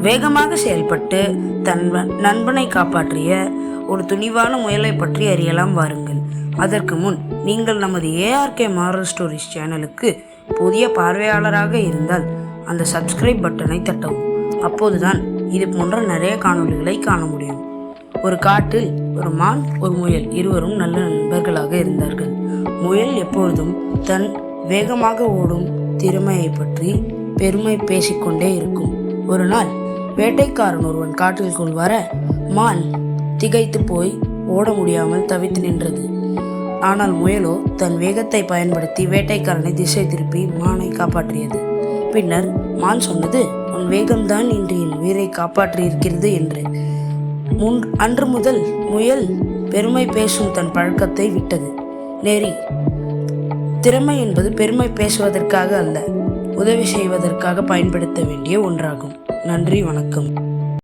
வேகமாக செயல்பட்டு தன் நண்பனை காப்பாற்றிய ஒரு துணிவான முயலை பற்றி அறியலாம் வாருங்கள். அதற்கு முன் நீங்கள் நமது ARK மாரல் ஸ்டோரிஸ் சேனலுக்கு புதிய பார்வையாளராக இருந்தால் அந்த சப்ஸ்கிரைப் பட்டனை தட்டவும். அப்போதுதான் இது போன்ற நிறைய காணொளிகளை காண முடியும். ஒரு காட்டில் ஒரு மான் ஒரு முயல் இருவரும் நல்ல நண்பர்களாக இருந்தார்கள். முயல் எப்பொழுதும் தன் வேகமாக ஓடும் திறமையை பற்றி பெருமை பேசிக்கொண்டே இருக்கும். ஒரு நாள் வேட்டைக்காரன் ஒருவன் காட்டிற்குள் வர மான் திகைத்து போய் ஓட முடியாமல் தவித்து நின்றது. ஆனால் முயலோ தன் வேகத்தை பயன்படுத்தி வேட்டைக்காரனை திசை திருப்பி மானை காப்பாற்றியது. பின்னர் மான் சொன்னது, உன் வேகம்தான் இன்று என் உயிரை காப்பாற்றியிருக்கிறது என்று. அன்று முதல் முயல் பெருமை பேசும் தன் பழக்கத்தை விட்டது. திறமை என்பது பெருமை பேசுவதற்காக அல்ல, உதவி செய்வதற்காக பயன்படுத்த வேண்டிய ஒன்றாகும். நன்றி, வணக்கம்.